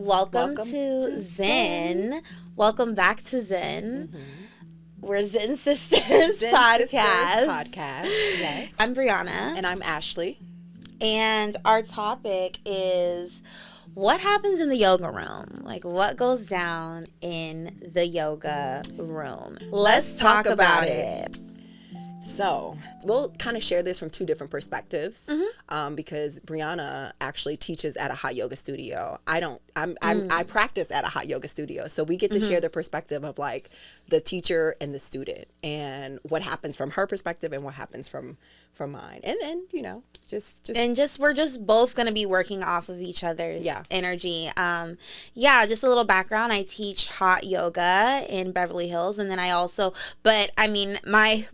Welcome to Zen. Welcome back to Zen. We're Zen Sistars podcast. Yes. I'm Briauna. And I'm Ashley. And our topic is what happens in the yoga room? Like, what goes down in the yoga room? Let's talk about it. So we'll kind of share this from two different perspectives, because Briauna actually teaches at a hot yoga studio. I practice at a hot yoga studio, so we get to share the perspective of like the teacher and the student, and what happens from her perspective and what happens from mine, and then we're just both going to be working off of each other's energy. Just a little background. I teach hot yoga in Beverly Hills, and then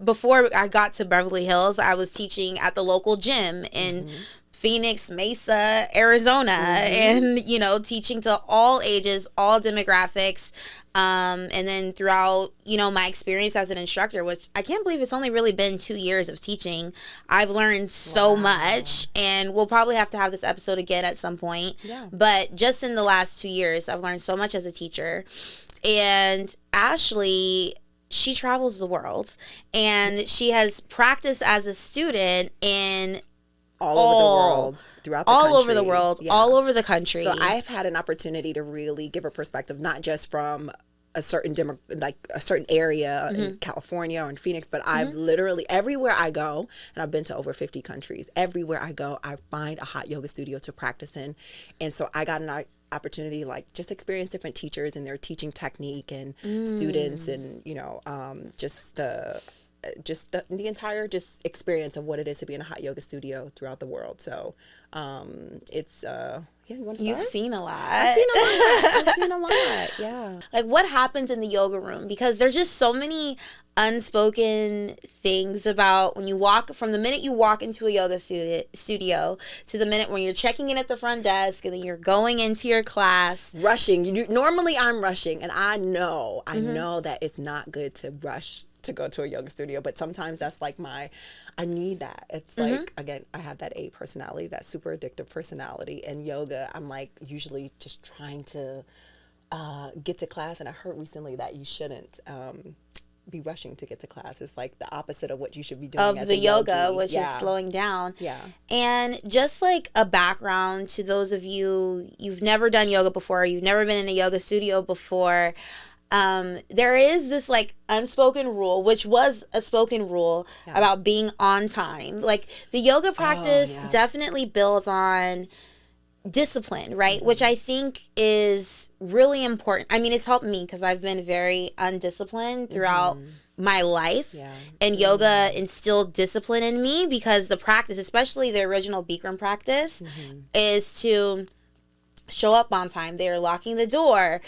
before I got to Beverly Hills, I was teaching at the local gym in Phoenix, Mesa, Arizona, and teaching to all ages, all demographics, and then throughout my experience as an instructor, which I can't believe it's only really been 2 years of teaching, I've learned so much, and we'll probably have to have this episode again at some point. But just in the last 2 years, I've learned so much as a teacher. And Ashley, she travels the world, and she has practiced as a student in all over the world, throughout the country. All over the world, all over the country. So I've had an opportunity to really give a perspective, not just from a certain a certain area in California or in Phoenix, but I've literally, everywhere I go, and I've been to over 50 countries, everywhere I go, I find a hot yoga studio to practice in. And so I got an opportunity just experience different teachers and their teaching technique and students, and the entire experience of what it is to be in a hot yoga studio throughout the world. So it's you want to start? You've seen a lot. I've seen a lot. Yeah. Like, what happens in the yoga room? Because there's just so many unspoken things about when you walk, from the minute you walk into a yoga studio to the minute when you're checking in at the front desk and then you're going into your class. Rushing. Normally I'm rushing, and I know that it's not good to rush to go to a yoga studio, but sometimes that's like I need that. It's like, again, I have that A personality, that super addictive personality, and yoga, I'm like usually just trying to get to class. And I heard recently that you shouldn't be rushing to get to class. It's like the opposite of what you should be doing of as the a yoga, yogi. which is slowing down. Yeah. And just like a background to those of you've never done yoga before, you've never been in a yoga studio before, there is this like unspoken rule, which was a spoken rule about being on time. Like, the yoga practice definitely builds on discipline, right? Which I think is really important. I mean, it's helped me because I've been very undisciplined throughout my life, and yoga instilled discipline in me, because the practice, especially the original Bikram practice, is to show up on time. They're locking the door.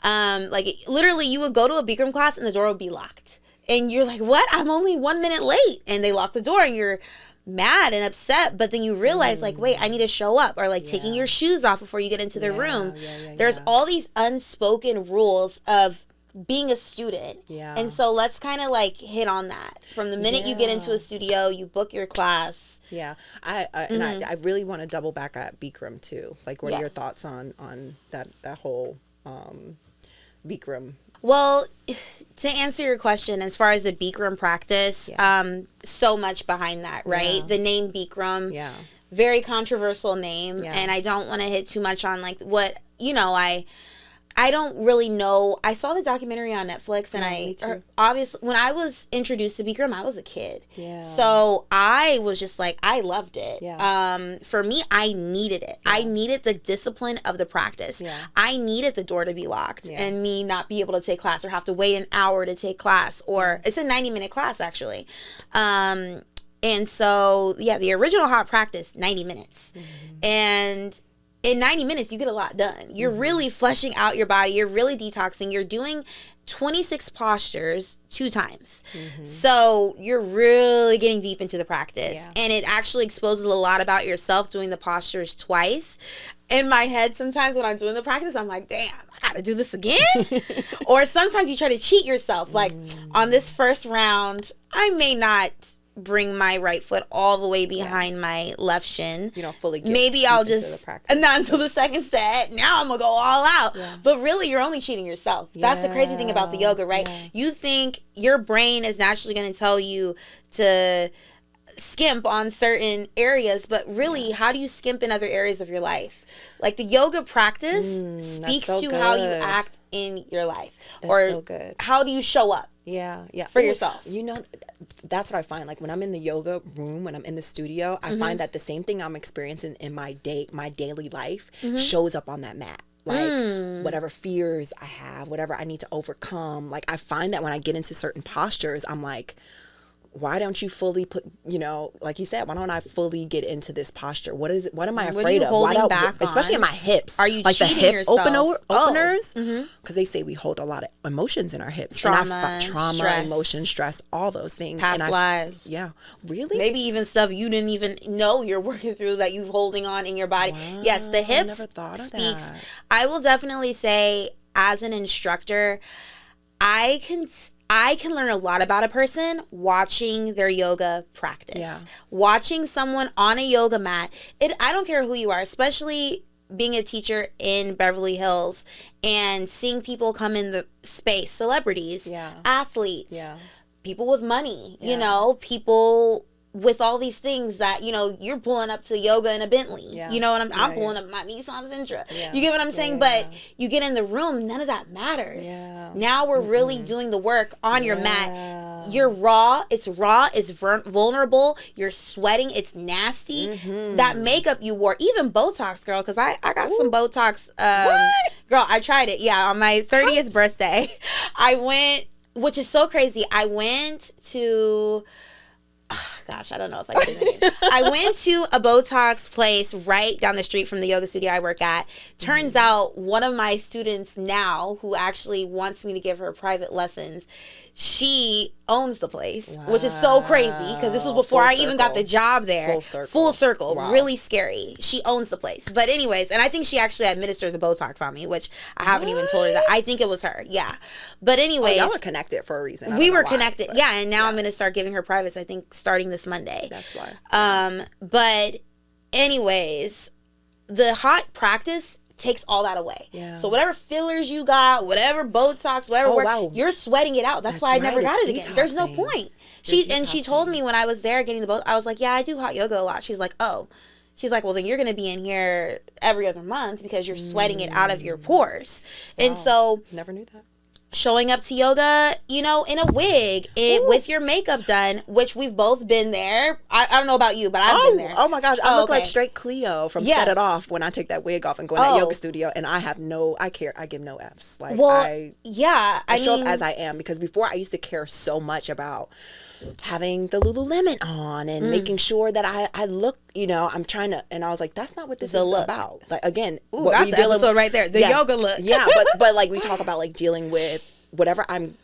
Literally, you would go to a Bikram class and the door would be locked. And you're like, what? I'm only 1 minute late. And they lock the door and you're mad and upset. But then you realize, wait, I need to show up. Or taking your shoes off before you get into the room. There's all these unspoken rules of being a student. And so let's kind of hit on that. From the minute you get into a studio, you book your class. Yeah, I really want to double back at Bikram too. Like, what are your thoughts on that whole Bikram? Well, to answer your question, as far as the Bikram practice, so much behind that, right? The name Bikram, very controversial name, and I don't want to hit too much on what I don't really know. I saw the documentary on Netflix, and obviously, when I was introduced to Bikram, I was a kid. So I was just I loved it. For me, I needed it. I needed the discipline of the practice. I needed the door to be locked and me not be able to take class or have to wait an hour to take class. Or it's a 90-minute class, actually. And so, the original hot practice, 90 minutes. And in 90 minutes, you get a lot done. You're really fleshing out your body. You're really detoxing. You're doing 26 postures 2 times. So you're really getting deep into the practice. And it actually exposes a lot about yourself doing the postures twice. In my head, sometimes when I'm doing the practice, I'm like, damn, I got to do this again? Or sometimes you try to cheat yourself. On this first round, I may not bring my right foot all the way behind my left shin. You don't fully get maybe I'll just, and not until the second set, now I'm gonna go all out. But really, you're only cheating yourself. That's the crazy thing about the yoga, right? You think your brain is naturally gonna tell you to skimp on certain areas, but really, how do you skimp in other areas of your life? Like, the yoga practice speaks to how you act in your life. Or how do you show up for yourself. You know, that's what I find. Like, when I'm in the yoga room, when I'm in the studio, I find that the same thing I'm experiencing in my daily life shows up on that mat. Like, whatever fears I have, whatever I need to overcome. Like, I find that when I get into certain postures, I'm like, why don't you fully put, you know, like you said, why don't I fully get into this posture? What is it? What am I afraid of? Why back especially in my hips. Are you like cheating the hip yourself? openers? Because they say we hold a lot of emotions in our hips. Trauma, stress. Emotion, stress, all those things. Past lives. Yeah. Really? Maybe even stuff you didn't even know you're working through that you're holding on in your body. Wow, yes, the hips speaks. That. I will definitely say, as an instructor, I can learn a lot about a person watching their yoga practice. Yeah. Watching someone on a yoga mat. I don't care who you are, especially being a teacher in Beverly Hills and seeing people come in the space, celebrities, athletes, people with money, you know, people with all these things that, you know, you're pulling up to yoga in a Bentley, you know, and I'm pulling up my Nissan Sentra. You get what I'm saying? But you get in the room, none of that matters. Now we're really doing the work on your mat. You're raw. It's vulnerable. You're sweating. It's nasty. That makeup you wore, even Botox, girl, because I got some Botox. Girl, I tried it. Yeah, on my 30th birthday, I went, which is so crazy. I went to... gosh, I don't know if I can say the name. I went to a Botox place right down the street from the yoga studio I work at. Turns out one of my students now, who actually wants me to give her private lessons, she owns the place, which is so crazy because this was before I even got the job there. Full circle. Wow. Really scary. She owns the place. But anyways, and I think she actually administered the Botox on me, which I haven't even told her that. I think it was her. Yeah. But anyways. Y'all were connected for a reason. We were connected. Yeah. And now I'm going to start giving her privates, I think, starting this Monday. That's why. But anyways, the hot practice takes all that away. So whatever fillers you got, whatever Botox, whatever, you're sweating it out. That's why I never got it again. There's no point. She told me when I was there getting the Botox, I was like, yeah, I do hot yoga a lot. She's like, oh. She's like, well, then you're going to be in here every other month because you're sweating it out of your pores. Wow. And so... Never knew that. Showing up to yoga, you know, in a wig, with your makeup done, which we've both been there. I don't know about you, but I've been there. Oh my gosh, I look like straight Cleo from Set It Off when I take that wig off and go in that yoga studio, and I give no F's. Like, I show up as I am, because before I used to care so much about having the Lululemon on and making sure that I look, you know, I'm trying to, and I was like, that's not what this is about. Like, again, that's the episode right there, the yoga look. Yeah, but like we talk about like dealing with whatever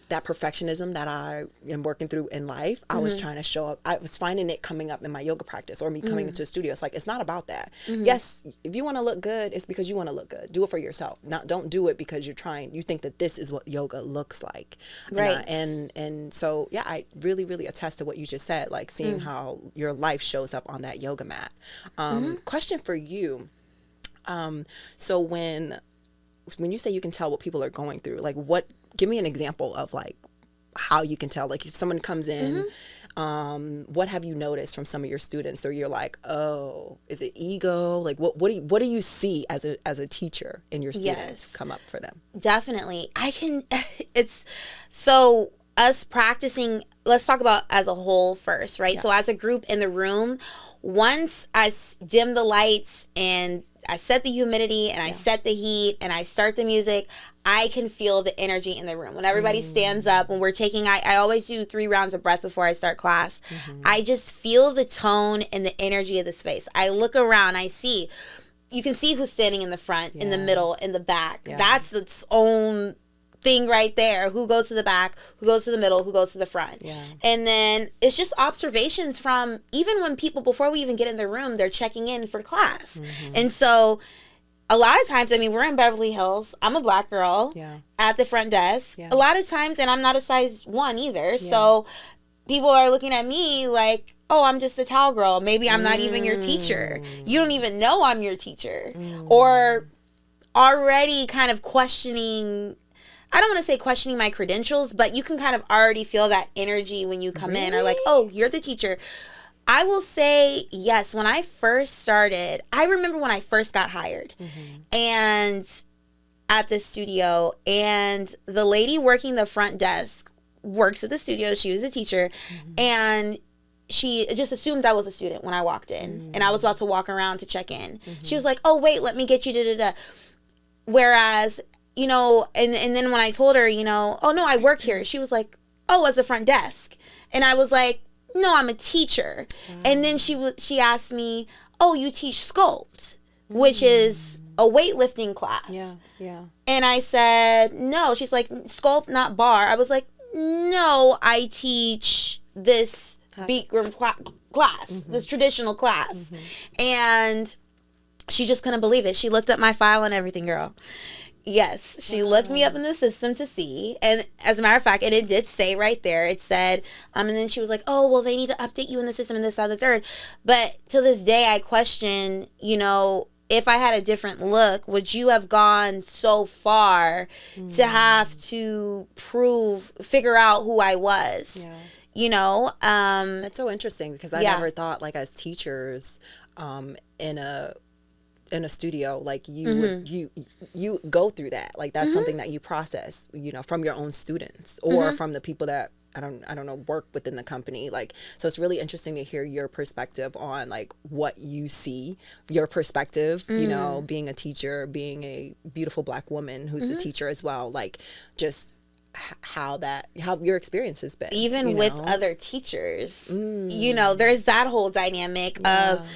that perfectionism that I am working through in life. I was trying to show up. I was finding it coming up in my yoga practice or me coming into a studio. It's like, it's not about that. Yes, if you want to look good, it's because you want to look good. Do it for yourself. Don't do it because you think that this is what yoga looks like. Right. And so, yeah, I really, really attest to what you just said, like seeing how your life shows up on that yoga mat. Question for you. So when you say you can tell what people are going through, like give me an example of like how you can tell, like if someone comes in, what have you noticed from some of your students, or you're like, oh, is it ego? Like what do you see as a teacher in your students come up for them? Definitely. It's so us practicing, let's talk about as a whole first, right? Yeah. So as a group in the room, once I dim the lights and I set the humidity and I set the heat and I start the music, I can feel the energy in the room. When everybody stands up, when we're taking, I always do 3 rounds of breath before I start class. I just feel the tone and the energy of the space. I look around, you can see who's standing in the front, in the middle, in the back. That's its own thing right there. Who goes to the back, who goes to the middle, who goes to the front. And then it's just observations from even when people, before we even get in the room, they're checking in for class. And so a lot of times, I mean, we're in Beverly Hills. I'm a black girl at the front desk. A lot of times, and I'm not a size 1 either. So people are looking at me like, oh, I'm just a towel girl. Maybe I'm not even your teacher. You don't even know I'm your teacher. Or already kind of questioning, I don't want to say questioning my credentials, but you can kind of already feel that energy when you come in, or like, oh, you're the teacher. I will say, yes, when I first started, I remember when I first got hired and at the studio, and the lady working the front desk works at the studio. She was a teacher, and she just assumed I was a student when I walked in, and I was about to walk around to check in. She was like, oh, wait, let me get you, da-da-da. Whereas, you know, and then when I told her, you know, oh, no, I work here. She was like, oh, as a front desk. And I was like, no, I'm a teacher. And then she asked me, oh, you teach sculpt, which is a weightlifting class. Yeah. And I said, no. She's like, sculpt, not bar. I was like, no, I teach this Bikram class, this traditional class. And she just couldn't believe it. She looked up my file and everything, girl. Yes, she looked me up in the system to see. And as a matter of fact, and it did say right there, it said, and then she was like, oh, well, they need to update you in the system and this, that, the third. But to this day, I question, you know, if I had a different look, would you have gone so far to have to figure out who I was? Yeah. You know? That's so interesting, because I never thought, like, as teachers in a studio, like, you go through that. Like, that's something that you process, you know, from your own students or from the people that I don't know, work within the company. Like, so it's really interesting to hear your perspective on, like, what you see, your perspective, you know, being a teacher, being a beautiful Black woman who's a teacher as well. Like, just how your experience has been. Even with other teachers, you know, there's that whole dynamic of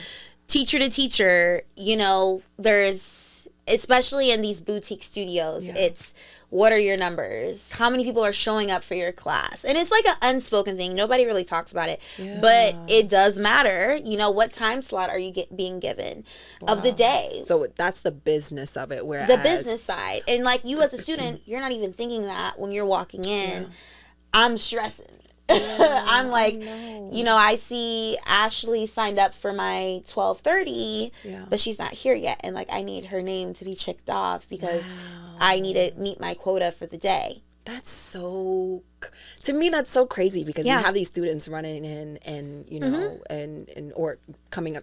teacher to teacher, you know, there's, especially in these boutique studios, it's, what are your numbers? How many people are showing up for your class? And it's like an unspoken thing. Nobody really talks about it, but it does matter. You know, what time slot are you being given of the day? So that's the business of it. Whereas the business side. And like, you as a student, you're not even thinking that when you're walking in. I'm stressing. I'm like, you know, I see Ashley signed up for my 12:30, but she's not here yet. And like, I need her name to be checked off because I need to meet my quota for the day. That's so, to me, that's so crazy, because you have these students running in and, you know, and or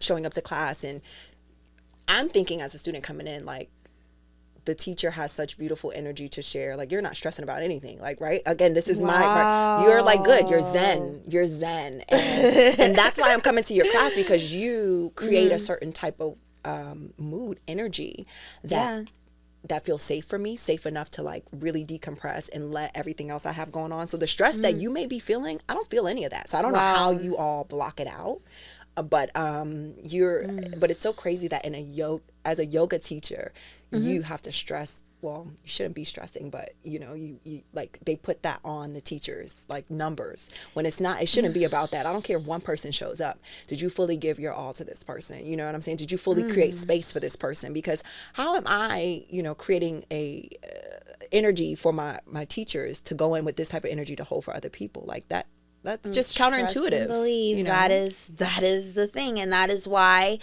showing up to class. And I'm thinking, as a student coming in, like, the teacher has such beautiful energy to share. Like, you're not stressing about anything. Like, right? Again, this is you're like, good. You're zen. And that's why I'm coming to your class, because you create a certain type of mood, energy that feels safe for me, safe enough to, like, really decompress and let everything else I have going on. So the stress that you may be feeling, I don't feel any of that. So I don't know how you all block it out. But but it's so crazy that as a yoga teacher, you have to stress. Well, you shouldn't be stressing, but you know, you like, they put that on the teachers, like, numbers, when it's not. It shouldn't be about that. I don't care if one person shows up. Did you fully give your all to this person? You know what I'm saying? Did you fully create space for this person? Because how am I, you know, creating a energy for my teachers to go in with this type of energy to hold for other people? Like, that's just counterintuitive. Believe, you know? That is the thing. And that is why,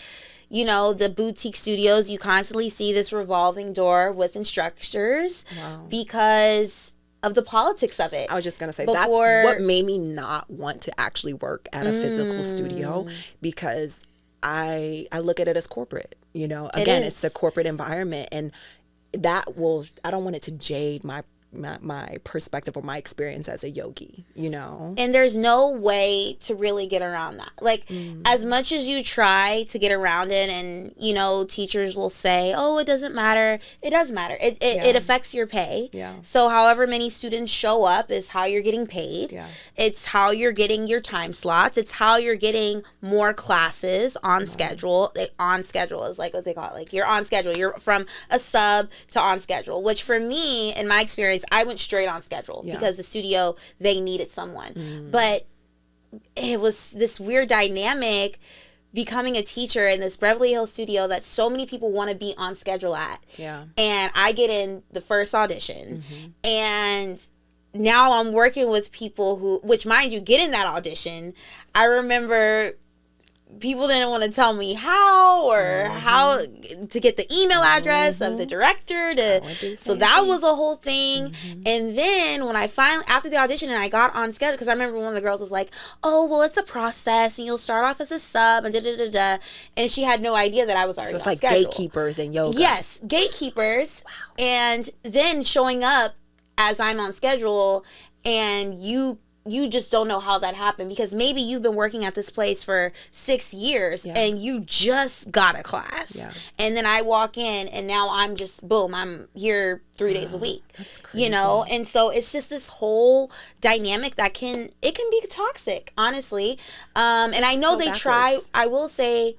you know, the boutique studios, you constantly see this revolving door with instructors because of the politics of it. I was just going to say, that's what made me not want to actually work at a physical studio, because I look at it as corporate, you know. Again, it's a corporate environment, and I don't want it to jade my perspective or my experience as a yogi, you know. And there's no way to really get around that. Like, as much as you try to get around it, and, you know, teachers will say, oh, it doesn't matter. It does matter. It affects your pay. So however many students show up is how you're getting paid. It's how you're getting your time slots. It's how you're getting more classes on schedule. On schedule is like what they call it. Like, you're on schedule. You're from a sub to on schedule, which for me, in my experience, I went straight on schedule because the studio, they needed someone. But it was this weird dynamic becoming a teacher in this Beverly Hills studio that so many people want to be on schedule at. And I get in the first audition, and now I'm working with people who, which mind you, get in that audition. I remember people didn't want to tell me how to get the email address of the director so that was a whole thing. And then when I finally, after the audition and I got on schedule, because I remember one of the girls was like, oh, well, it's a process and you'll start off as a sub and and she had no idea that I was already on schedule. So it's like gatekeepers in yoga. Yes, gatekeepers. Wow. And then showing up as I'm on schedule, and you just don't know how that happened, because maybe you've been working at this place for 6 years and you just got a class. And then I walk in and now I'm just, boom, I'm here 3 days a week. That's crazy. You know? And so it's just this whole dynamic that can be toxic, honestly. And I know they try, I will say,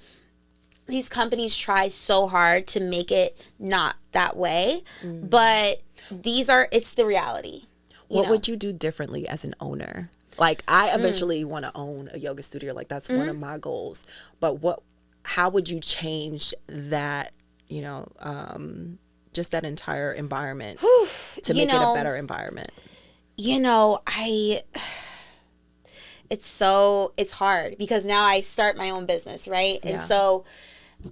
these companies try so hard to make it not that way, but it's the reality. What would you do differently as an owner? Like, I eventually want to own a yoga studio. Like, that's one of my goals. But how would you change that, just that entire environment to make it a better environment? It's hard, because now I start my own business, right? And so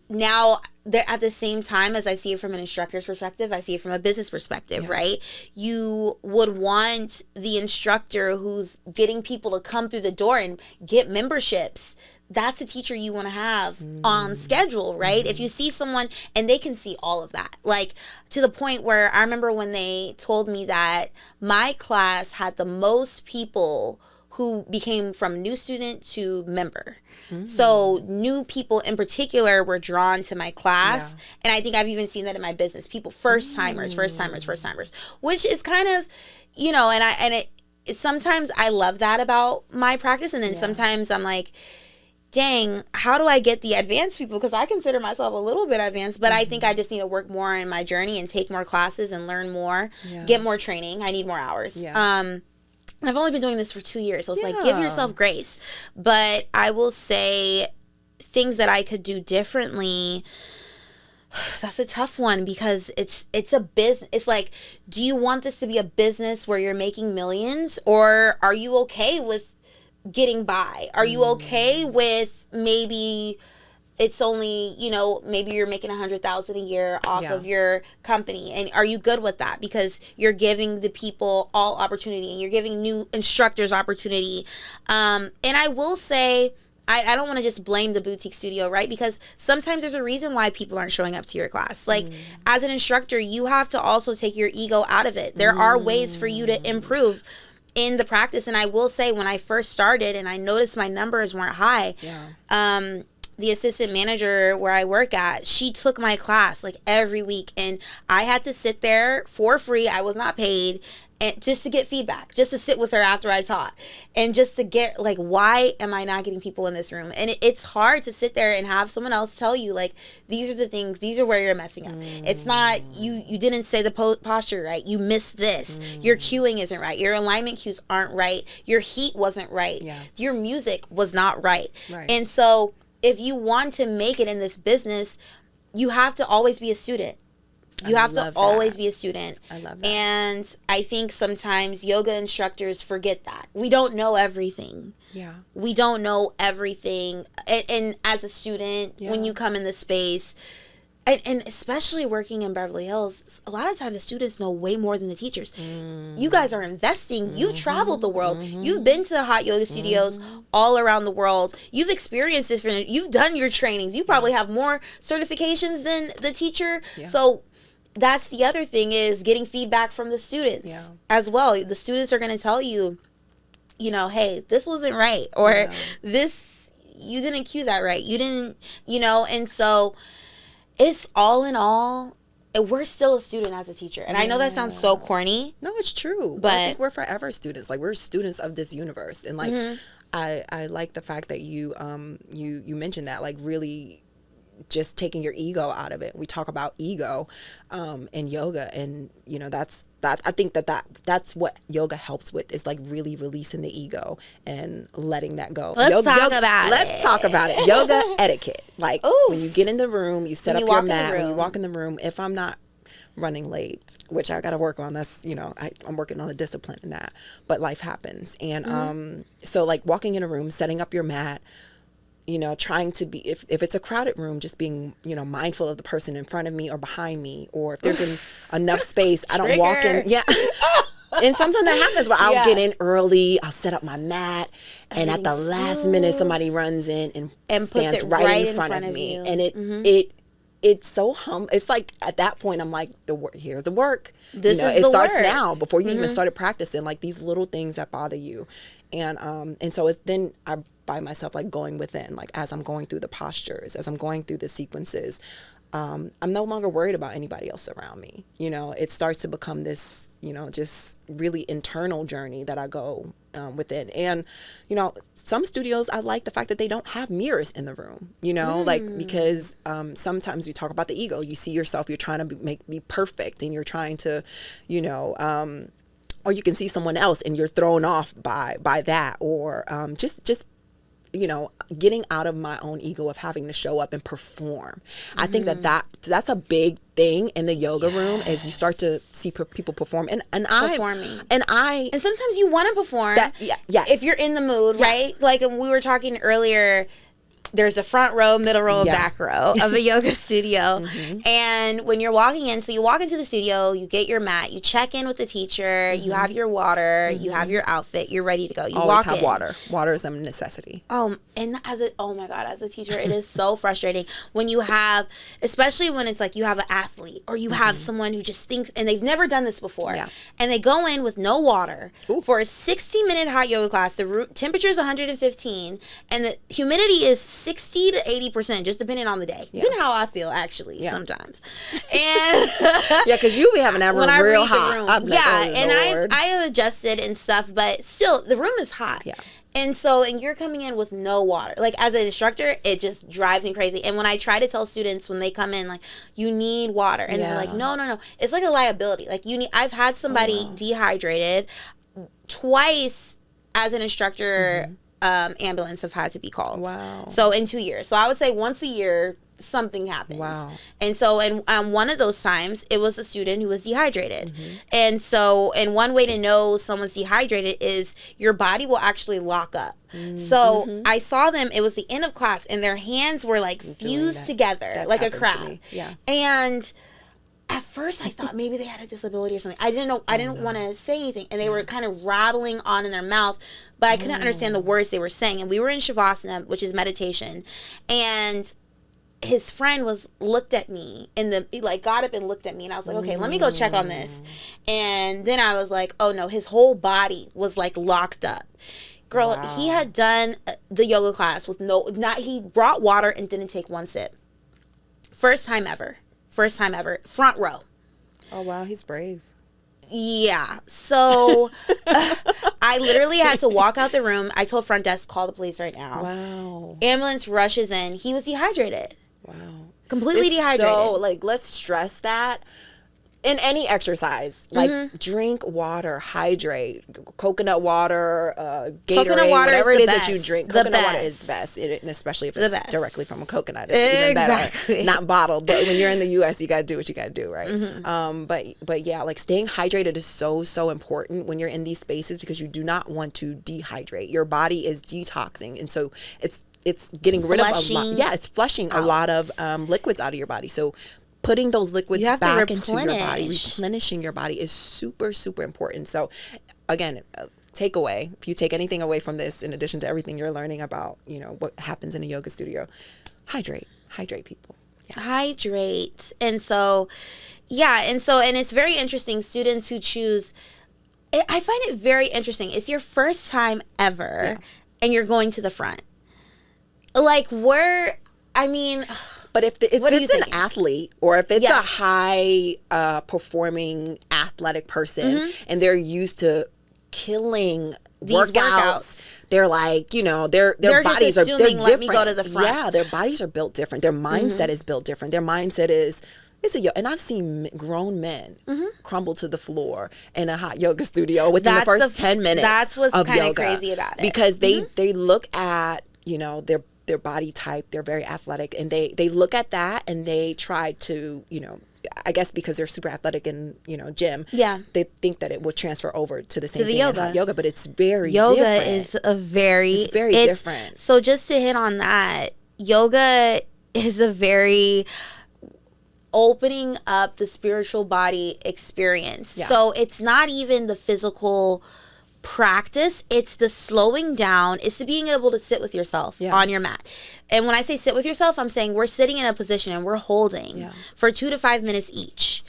now, at the same time as I see it from an instructor's perspective, I see it from a business perspective, right? You would want the instructor who's getting people to come through the door and get memberships. That's the teacher you want to have on schedule, right? If you see someone and they can see all of that, like to the point where I remember when they told me that my class had the most people who became from new student to member. So new people in particular were drawn to my class. And I think I've even seen that in my business. People, first timers, which is kind of, sometimes I love that about my practice. And then sometimes I'm like, dang, how do I get the advanced people? Because I consider myself a little bit advanced, but I think I just need to work more in my journey and take more classes and learn more, get more training. I need more hours. I've only been doing this for 2 years, so it's like, give yourself grace. But I will say things that I could do differently. That's a tough one, because it's a business. It's like, do you want this to be a business where you're making millions, or are you okay with getting by? Are you okay with maybe it's only, maybe you're making $100,000 a year off of your company, and are you good with that? Because you're giving the people all opportunity and you're giving new instructors opportunity. And I will say, I don't want to just blame the boutique studio, right? Because sometimes there's a reason why people aren't showing up to your class. Like, as an instructor, you have to also take your ego out of it. There are ways for you to improve in the practice. And I will say, when I first started and I noticed my numbers weren't high, the assistant manager where I work at, she took my class like every week, and I had to sit there for free. I was not paid, and just to get feedback, just to sit with her after I taught, and just to get like, why am I not getting people in this room? And it's hard to sit there and have someone else tell you, like, these are the things, these are where you're messing up. It's not, you didn't say the posture right, you missed this, your cueing isn't right, your alignment cues aren't right, your heat wasn't right, your music was not right. And so if you want to make it in this business, you have to always be a student. You have to always be a student. I love that. And I think sometimes yoga instructors forget that. We don't know everything. We don't know everything. And as a student, when you come in the space, and especially working in Beverly Hills, a lot of times the students know way more than the teachers. You guys are investing. You've traveled the world. You've been to hot yoga studios all around the world. You've experienced different. You've done your trainings. You probably have more certifications than the teacher. So that's the other thing, is getting feedback from the students as well. The students are going to tell you, hey, this wasn't right, or this, you didn't cue that right. You didn't, and so it's all in all, we're still a student as a teacher. And I know that sounds so corny. No, it's true. But I think we're forever students. Like, we're students of this universe. And like, I like the fact that you mentioned that, like, really just taking your ego out of it. We talk about ego in yoga, and I think that's what yoga helps with, is like really releasing the ego and letting that go. Let's talk about it. Yoga etiquette. Like, when you get in the room, you set up your mat. When you walk in the room, if I'm not running late, which I got to work on. That's, I'm working on the discipline in that, but life happens. And so like walking in a room, setting up your mat, trying to be, if it's a crowded room, just being, mindful of the person in front of me or behind me, or if there's enough space, I don't walk in. Yeah. And sometimes that happens where I'll get in early, I'll set up my mat, and at the last minute somebody runs in and stands right in front of me. And it's so it's like at that point I'm like, here's the work. It starts now before you even started practicing, like these little things that bother you. And so then I find myself like going within, like as I'm going through the postures, as I'm going through the sequences, I'm no longer worried about anybody else around me. It starts to become this, just really internal journey that I go within. And, some studios, I like the fact that they don't have mirrors in the room, like, because sometimes we talk about the ego. You see yourself, you're trying to be perfect, and you're trying to, or you can see someone else and you're thrown off by that, or just getting out of my own ego of having to show up and perform. I think that's a big thing in the yoga room, is you start to see people perform, and sometimes you want to perform. If you're in the mood, right? Like we were talking earlier. There's a front row, middle row, back row of a yoga studio. And when you're walking in, so you walk into the studio, you get your mat, you check in with the teacher, you have your water, you have your outfit, you're ready to go. You always walk have in. water. Water is a necessity. And oh my God, as a teacher, it is so frustrating when you have, especially when it's like you have an athlete or you have someone who just thinks, and they've never done this before, and they go in with no water for a 60-minute hot yoga class. The temperature is 115, and the humidity is 60 to 80%, just depending on the day. Depending how I feel, actually, sometimes. And because you be having that room real hot. I have adjusted and stuff, but still, the room is hot. And you're coming in with no water. Like, as an instructor, it just drives me crazy. And when I try to tell students when they come in, like, you need water, and they're like, no. It's like a liability. Like, I've had somebody dehydrated twice as an instructor. Ambulance have had to be called. Wow. So in 2 years. So I would say once a year something happens. Wow. And so one of those times it was a student who was dehydrated. And one way to know someone's dehydrated is your body will actually lock up. So I saw them, it was the end of class, and their hands were like fused together like a crab. And at first I thought maybe they had a disability or something. I didn't know. I didn't want to say anything. And they were kind of rattling on in their mouth, but I couldn't understand the words they were saying. And we were in Shavasana, which is meditation. And his friend looked at me, and he got up and looked at me, and I was like, okay, let me go check on this. And then I was like, oh no, his whole body was like locked up. Girl, he had done the yoga class with he brought water and didn't take one sip. First time ever. Front row. Oh, wow. He's brave. Yeah. So I literally had to walk out the room. I told front desk, call the police right now. Wow. Ambulance rushes in. He was dehydrated. Wow. Completely dehydrated. So, let's stress that. In any exercise, drink water, hydrate, coconut water, Gatorade, whatever it is that you drink. Coconut water is best, and especially if it's directly from a coconut. It's even better. Not bottled, but when you're in the U.S., you got to do what you got to do, right? But yeah, staying hydrated is so important when you're in these spaces, because you do not want to dehydrate. Your body is detoxing, and so it's getting rid of a lot. Yeah, it's flushing a lot of liquids out of your body. So putting those liquids back into your body, replenishing your body is super, super important. So again, takeaway, if you take anything away from this, in addition to everything you're learning about, what happens in a yoga studio, hydrate people. Hydrate. And it's very interesting, students who choose, I find it very interesting. It's your first time ever and you're going to the front. But if it's an athlete, or if it's a high performing athletic person, and they're used to killing these workouts, they're like, their bodies are different. Let me go to the front. Yeah, their bodies are built different. Their mindset is built different. Their mindset is and I've seen grown men crumble to the floor in a hot yoga studio within the first 10 minutes. That's what's kind of crazy about it, because they look at their body type. They're very athletic, and they look at that and they try to I guess because they're super athletic in, gym, they think that it will transfer over to the same thing in hot yoga, but it's very different. Yoga is it's very different. So just to hit on that, yoga is a very opening up the spiritual body experience. Yeah. So it's not even the physical practice, it's the slowing down, it's the being able to sit with yourself on your mat. And when I say sit with yourself, I'm saying we're sitting in a position and we're holding for 2 to 5 minutes each.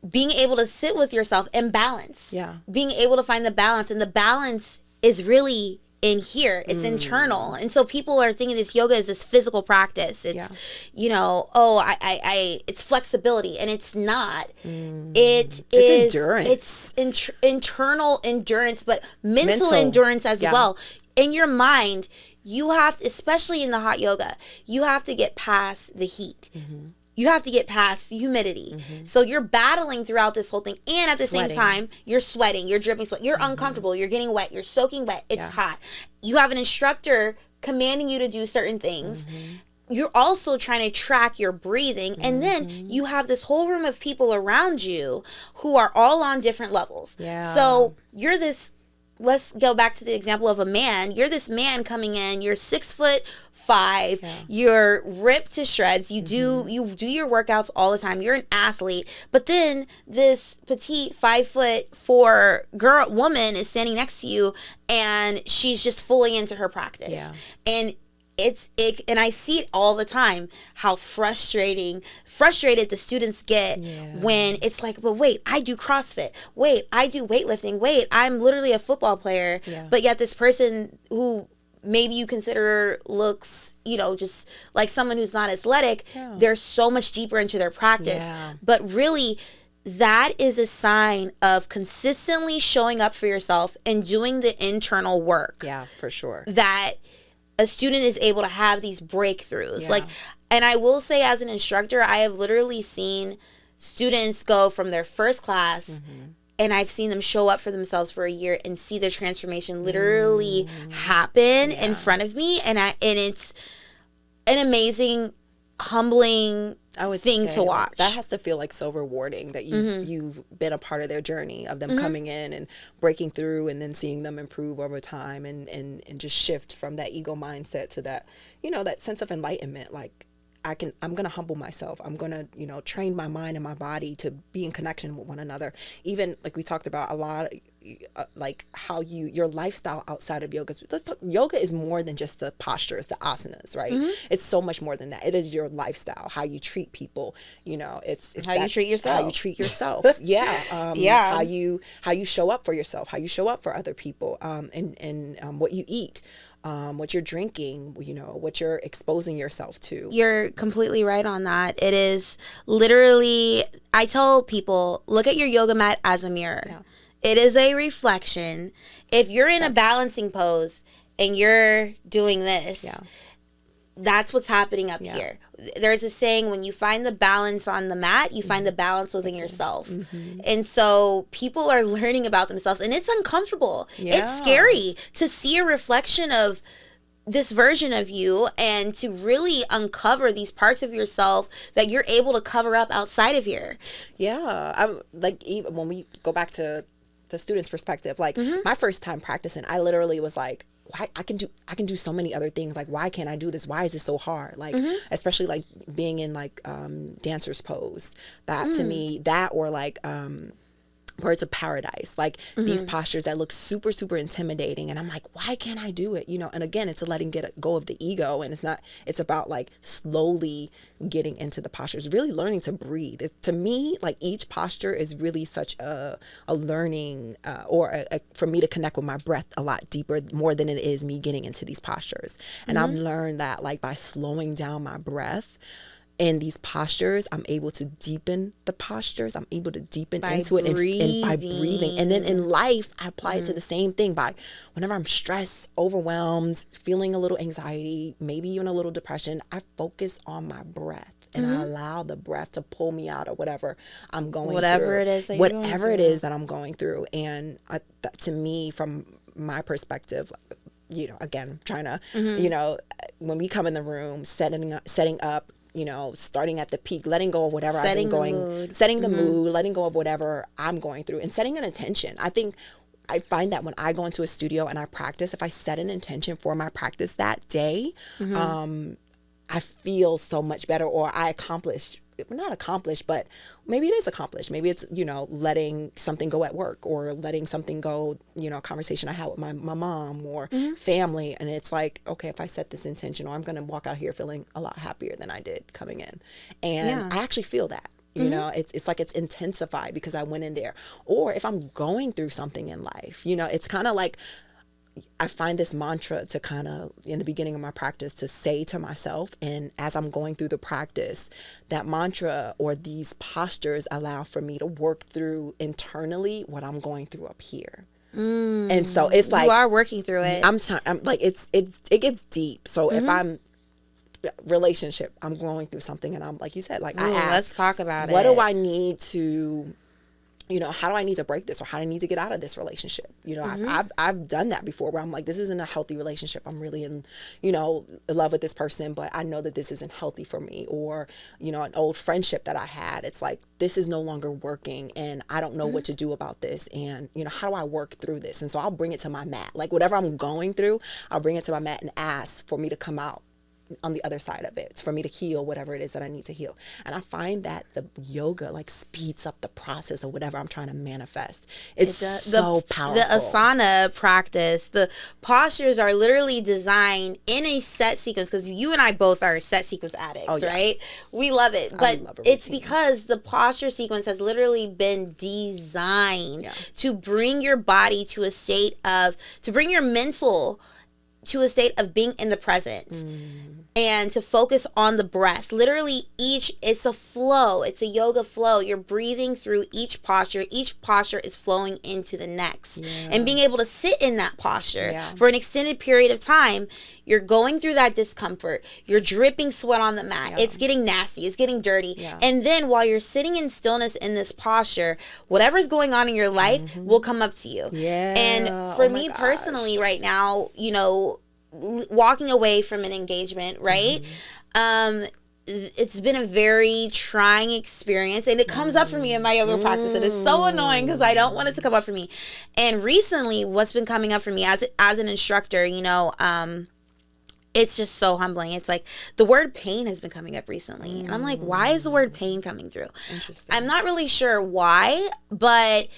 Being able to sit with yourself and balance. Yeah. Being able to find the balance, and the balance is really in here. It's internal. And so people are thinking this yoga is this physical practice. It's, it's flexibility, and it's not. It's endurance. It's internal endurance, but mental endurance as well. In your mind, you have to, especially in the hot yoga, you have to get past the heat. You have to get past the humidity. So you're battling throughout this whole thing. And at the same time, you're sweating, you're dripping sweat, you're uncomfortable, you're getting wet, you're soaking wet, it's hot. You have an instructor commanding you to do certain things. You're also trying to track your breathing. And then you have this whole room of people around you who are all on different levels. So you're this, let's go back to the example of a man. You're this man coming in, you're 6'5", you're ripped to shreds, you do your workouts all the time, you're an athlete, but then this petite 5'4" woman is standing next to you, and she's just fully into her practice. And and I see it all the time, how frustrated the students get when it's like, but wait, I do CrossFit. Wait, I do weightlifting. Wait, I'm literally a football player. But yet this person who maybe you consider looks, just like someone who's not athletic, they're so much deeper into their practice. But really, that is a sign of consistently showing up for yourself and doing the internal work. Yeah, for sure. That a student is able to have these breakthroughs. And I will say, as an instructor, I have literally seen students go from their first class, and I've seen them show up for themselves for a year and see their transformation literally happen in front of me. And it's an amazing, humbling thing to watch. That has to feel like so rewarding that you've been a part of their journey of them coming in and breaking through, and then seeing them improve over time and just shift from that ego mindset to that, that sense of enlightenment. Like, I'm going to humble myself. I'm going to, train my mind and my body to be in connection with one another. Even like we talked about a lot, like how your lifestyle outside of yoga. Yoga is more than just the postures, the asanas, right? It's so much more than that. It is your lifestyle, how you treat people. It's how you treat yourself. How you treat yourself. How you show up for yourself, how you show up for other people, and what you eat. What you're drinking, what you're exposing yourself to. You're completely right on that. It is literally, I tell people, look at your yoga mat as a mirror. It is a reflection. If you're in a balancing pose and you're doing this, that's what's happening up here. There's a saying, when you find the balance on the mat, you find the balance within yourself. And so people are learning about themselves, and it's uncomfortable. It's scary to see a reflection of this version of you, and to really uncover these parts of yourself that you're able to cover up outside of here. I'm like, even when we go back to the student's perspective, like my first time practicing, I literally was like, why I can do so many other things. Like, why can't I do this? Why is it so hard? Like, especially like being in like dancer's pose. That to me, that or like Birds of Paradise, like these postures that look super, super intimidating. And I'm like, why can't I do it? And again, it's a letting go of the ego. And it's about like slowly getting into the postures, really learning to breathe. To me, like each posture is really such a learning for me to connect with my breath a lot deeper, more than it is me getting into these postures. And I've learned that like by slowing down my breath, in these postures, I'm able to deepen the postures. I'm able to deepen into it and by breathing. And then in life, I apply it to the same thing by whenever I'm stressed, overwhelmed, feeling a little anxiety, maybe even a little depression, I focus on my breath. And I allow the breath to pull me out of whatever I'm going through. Whatever it is that I'm going through. And to me, from my perspective, again, trying to, when we come in the room, setting up, starting at the peak, letting go of whatever setting I've been going, setting the mood, letting go of whatever I'm going through, and setting an intention. I find that when I go into a studio and I practice, if I set an intention for my practice that day, I feel so much better, or I accomplish, not accomplished, but maybe it is accomplished. Maybe it's, letting something go at work, or letting something go, a conversation I had with my mom or family. And it's like, okay, if I set this intention, or I'm going to walk out here feeling a lot happier than I did coming in. And I actually feel that. It's like it's intensified because I went in there. Or if I'm going through something in life, it's kind of like I find this mantra to kind of, in the beginning of my practice, to say to myself. And as I'm going through the practice, that mantra or these postures allow for me to work through internally what I'm going through up here. And so it's like, you are working through it. I'm like, it gets deep. So if I'm relationship, I'm going through something, and I'm, like you said, like, I ask, let's talk about what do I need to, how do I need to break this, or how do I need to get out of this relationship? I've done that before, where I'm like, this isn't a healthy relationship. I'm really in love with this person, but I know that this isn't healthy for me. Or an old friendship that I had, it's like, this is no longer working, and I don't know what to do about this. And how do I work through this? And so I'll bring it to my mat, like whatever I'm going through, I'll bring it to my mat and ask for me to come out on the other side of it, for me to heal whatever it is that I need to heal. And I find that the yoga like speeds up the process of whatever I'm trying to manifest. It's so powerful. The asana practice, the postures are literally designed in a set sequence, because you and I both are set sequence addicts, right? We love it. But it's because the posture sequence has literally been designed to bring your body to a state of, to bring your mental to a state of being in the present. And to focus on the breath. Literally it's a flow. It's a yoga flow. You're breathing through each posture. Each posture is flowing into the next. And being able to sit in that posture for an extended period of time, you're going through that discomfort. You're dripping sweat on the mat. It's getting nasty. It's getting dirty. And then while you're sitting in stillness in this posture, whatever's going on in your life will come up to you. And for me personally right now, walking away from an engagement, right? It's been a very trying experience, and it comes up for me in my yoga practice, and it's so annoying because I don't want it to come up for me. And recently, what's been coming up for me as an instructor, it's just so humbling. It's like the word pain has been coming up recently, and I'm like, why is the word pain coming through? Interesting. I'm not really sure why, but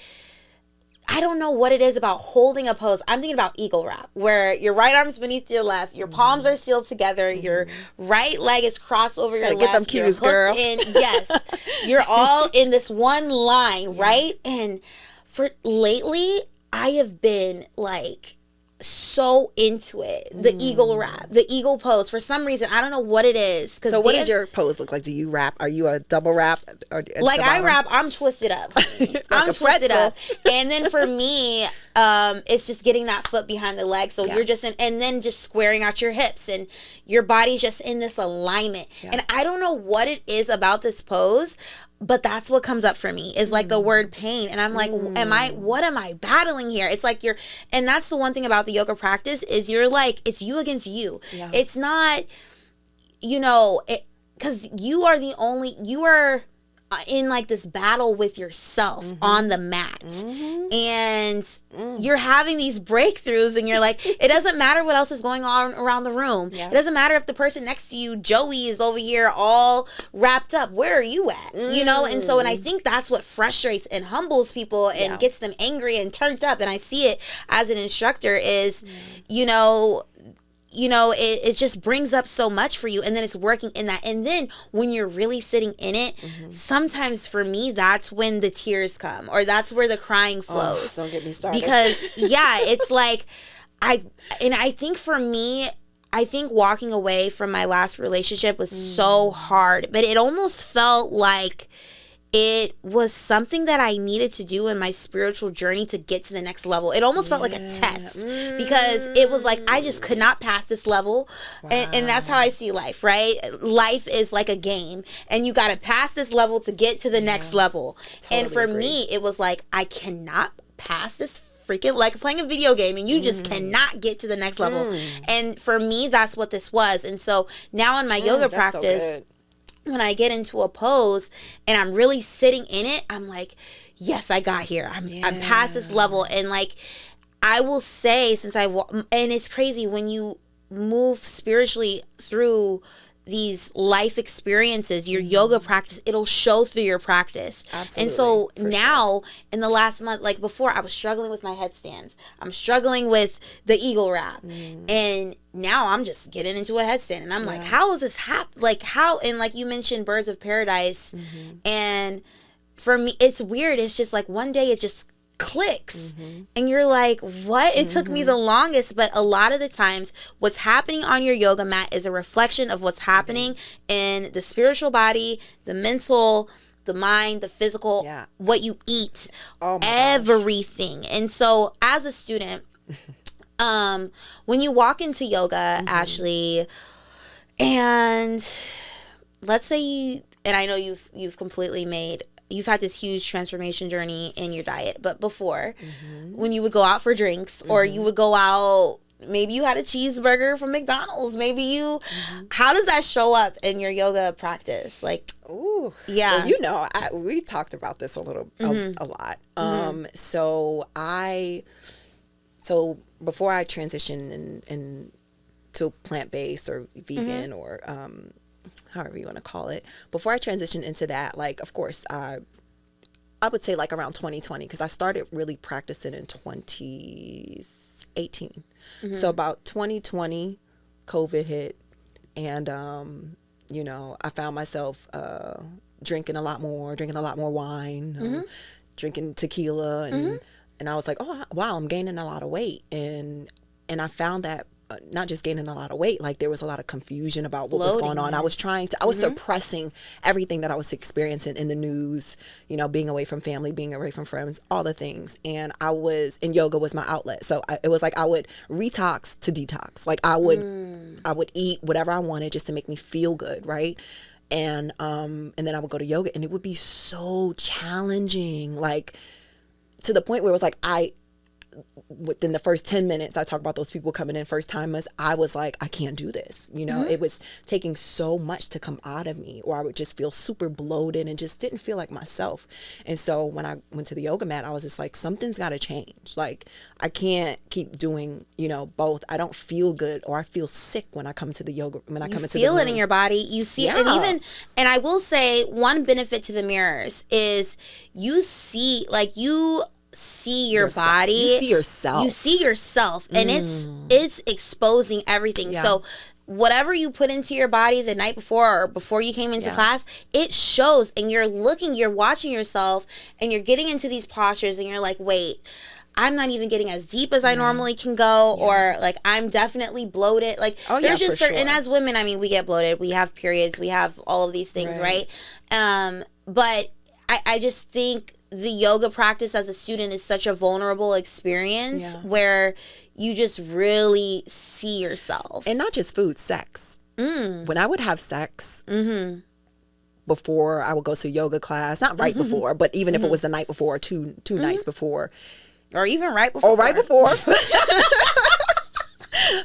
I don't know what it is about holding a pose. I'm thinking about eagle wrap, where your right arm's beneath your left, your palms are sealed together, your right leg is crossed over your left. Get them cues, girl. Yes, you're all in this one line, right? And for lately, I have been like so into it. The eagle wrap, the eagle pose. For some reason, I don't know what it is. So what does your pose look like? Do you wrap? Are you a double wrap? Or like I wrap, I'm twisted up. Like I'm twisted up. And then for me, it's just getting that foot behind the leg. So you're just and then just squaring out your hips, and your body's just in this alignment. And I don't know what it is about this pose, but that's what comes up for me is like the word pain. And I'm like, what am I battling here? It's like and that's the one thing about the yoga practice is you're like, it's you against you. It's not, because you are in like this battle with yourself on the mat. And you're having these breakthroughs, and you're like, it doesn't matter what else is going on around the room. It doesn't matter if the person next to you, Joey, is over here all wrapped up. Where are you at? And so, and I think that's what frustrates and humbles people and gets them angry and turned up. And I see it as an instructor is, it just brings up so much for you, and then it's working in that. And then when you're really sitting in it, sometimes for me, that's when the tears come, or that's where the crying flows. Don't get me started. Because it's like, I think for me, I think walking away from my last relationship was so hard, but it almost felt like it was something that I needed to do in my spiritual journey to get to the next level. It almost felt like a test, because it was like I just could not pass this level. And that's how I see life, right? Life is like a game, and you got to pass this level to get to the next level. Totally and for me, it was like, I cannot pass this freaking, like playing a video game, and you just cannot get to the next level. And for me, that's what this was. And so now in my yoga practice, when I get into a pose and I'm really sitting in it, I'm like, yes, I got here. I'm past this level. And like, I will say, and it's crazy when you move spiritually through these life experiences, your yoga practice, it'll show through your practice. Absolutely. And so now in the last month, like before, I was struggling with my headstands. I'm struggling with the eagle wrap. And now I'm just getting into a headstand. And I'm like, how is this like how, and like you mentioned birds of paradise. And for me, it's weird. It's just like one day it just clicks and you're like, what? It took me the longest, but a lot of the times what's happening on your yoga mat is a reflection of what's happening in the spiritual body, the mental, the mind, the physical, what you eat, everything. And so as a student, when you walk into yoga, Ashley, and let's say and I know you've completely you've had this huge transformation journey in your diet, but before, when you would go out for drinks or you would go out, maybe you had a cheeseburger from McDonald's, maybe you, how does that show up in your yoga practice? Like, ooh, well, you know, we talked about this a little, a lot. So before I transitioned to plant-based or vegan or, however you want to call it, before I transitioned into that, like, of course, I would say like around 2020, because I started really practicing in 2018. So about 2020, COVID hit, and, you know, I found myself drinking a lot more wine, drinking tequila, and I was like, oh, wow, I'm gaining a lot of weight. And I found that not just gaining a lot of weight, like there was a lot of confusion about what was going on. I was I was suppressing everything that I was experiencing in the news, you know, being away from family, being away from friends, all the things. And yoga was my outlet. So it was like I would retox to detox. Like I would eat whatever I wanted just to make me feel good, right? And then I would go to yoga, and it would be so challenging, like to the point where it was like within the first 10 minutes, I talk about those people coming in first timers, I was like, I can't do this. You know, it was taking so much to come out of me, or I would just feel super bloated and just didn't feel like myself. And so when I went to the yoga mat, I was just like, something's got to change. Like I can't keep doing, you know, both. I don't feel good, or I feel sick when I come to the yoga, when I come into the room. You feel it in your body. You see it. And I will say one benefit to the mirrors is you see your body, you see yourself, and it's exposing everything. So whatever you put into your body the night before or before you came into class, it shows, and you're watching yourself, and you're getting into these postures, and you're like, wait, I'm not even getting as deep as I normally can go, or like I'm definitely bloated. Like there's just certain, and as women, I mean, we get bloated, we have periods, we have all of these things, right? But I just think the yoga practice as a student is such a vulnerable experience where you just really see yourself. And not just food, sex. When I would have sex, before I would go to yoga class, not right before, but even if it was the night before, or two nights before. Or even right before.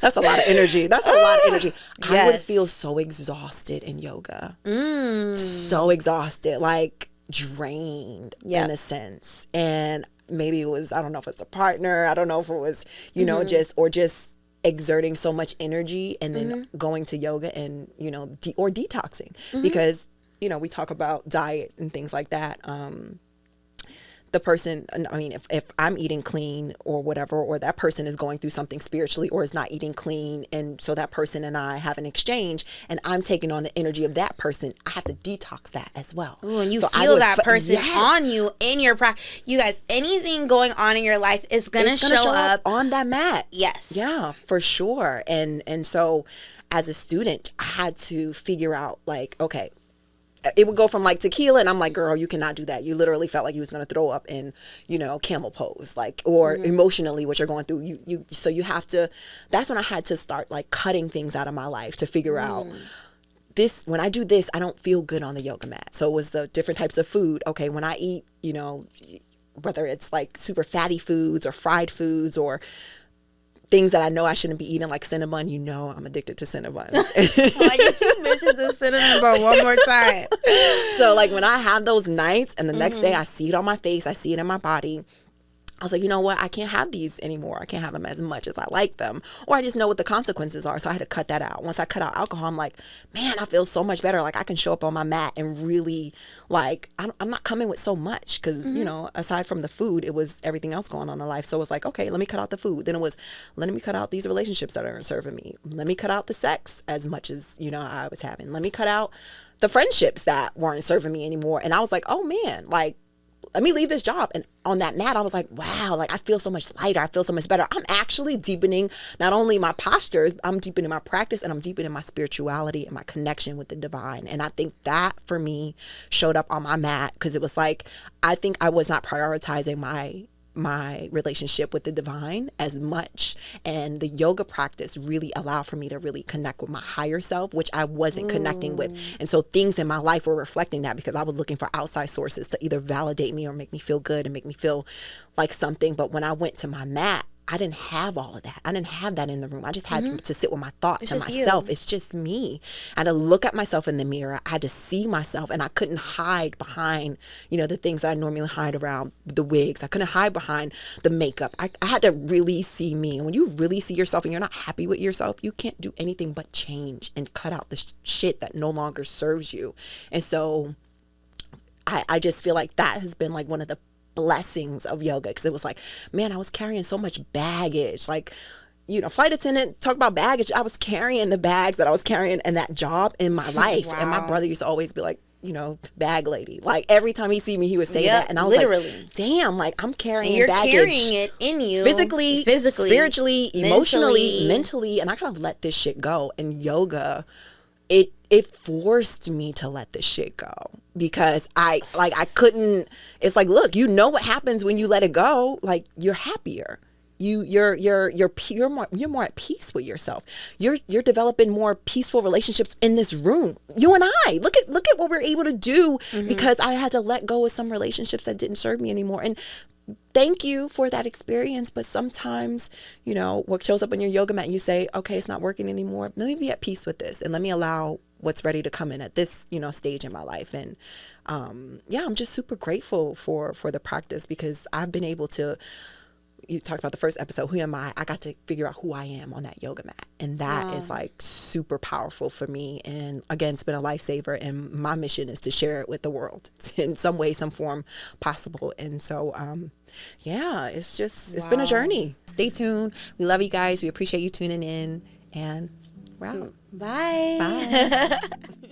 That's a lot of energy. I would feel so exhausted in yoga. So exhausted, like drained in a sense. And maybe it was, I don't know if it's a partner, I don't know if it was, you know, just exerting so much energy, and then going to yoga and, you know, or detoxing, because, you know, we talk about diet and things like that. The person, I mean, if I'm eating clean or whatever, or that person is going through something spiritually or is not eating clean, and so that person and I have an exchange, and I'm taking on the energy of that person, I have to detox that as well. Ooh, and you feel that person on you in your practice. You guys, anything going on in your life is going to show up on that mat. Yes. Yeah, for sure. And so as a student, I had to figure out, like, okay, it would go from like tequila, and I'm like, girl, you cannot do that. You literally felt like you was going to throw up in, you know, camel pose, like, or emotionally what you're going through. So you have to, that's when I had to start like cutting things out of my life to figure out this, when I do this, I don't feel good on the yoga mat. So it was the different types of food. Okay, when I eat, you know, whether it's like super fatty foods or fried foods or things that I know I shouldn't be eating, like cinnamon. You know, I'm addicted to cinnamon. Like, get you bitches a cinnamon bun one more time. So like when I have those nights and the next day I see it on my face, I see it in my body, I was like, you know what? I can't have these anymore. I can't have them as much as I like them. Or I just know what the consequences are. So I had to cut that out. Once I cut out alcohol, I'm like, man, I feel so much better. Like I can show up on my mat and really like, I'm not coming with so much because, you know, aside from the food, it was everything else going on in life. So it was like, okay, let me cut out the food. Then it was, let me cut out these relationships that aren't serving me. Let me cut out the sex as much as, you know, I was having. Let me cut out the friendships that weren't serving me anymore. And I was like, oh man, like, let me leave this job. And on that mat, I was like, wow, like I feel so much lighter. I feel so much better. I'm actually deepening not only my postures, I'm deepening my practice, and I'm deepening my spirituality and my connection with the divine. And I think that for me showed up on my mat because it was like, I think I was not prioritizing my relationship with the divine as much, and the yoga practice really allowed for me to really connect with my higher self, which I wasn't connecting with. And so things in my life were reflecting that because I was looking for outside sources to either validate me or make me feel good and make me feel like something. But when I went to my mat, I didn't have all of that. I didn't have that in the room. I just had to sit with my thoughts and myself. It's just me. I had to look at myself in the mirror. I had to see myself, and I couldn't hide behind, you know, the things that I normally hide around, the wigs. I couldn't hide behind the makeup. I had to really see me. And when you really see yourself and you're not happy with yourself, you can't do anything but change and cut out the shit that no longer serves you. And so I just feel like that has been like one of the blessings of yoga, because it was like, man, I was carrying so much baggage. Like, you know, flight attendant, talk about baggage. I was carrying the bags that I was carrying in that job in my life. Wow. And my brother used to always be like, you know, bag lady. Like every time he see me, he would say that. And I was like, damn, like I'm carrying baggage. You're carrying it in you. Physically, spiritually, emotionally, mentally. And I kind of let this shit go. And yoga, it forced me to let this shit go, because I couldn't. It's like, look, you know what happens when you let it go. Like, you're happier. You're more at peace with yourself. You're developing more peaceful relationships in this room. You and I, look at what we're able to do because I had to let go of some relationships that didn't serve me anymore. And thank you for that experience. But sometimes, you know, what shows up on your yoga mat, and you say, okay, it's not working anymore. Let me be at peace with this, and let me allow what's ready to come in at this, you know, stage in my life. And I'm just super grateful for the practice, because I've been able to. You talked about the first episode, who am I? I got to figure out who I am on that yoga mat. And that is like super powerful for me. And again, it's been a lifesaver. And my mission is to share it with the world in some way, some form possible. And so, it's been a journey. Stay tuned. We love you guys. We appreciate you tuning in. And we're out. Bye. Bye.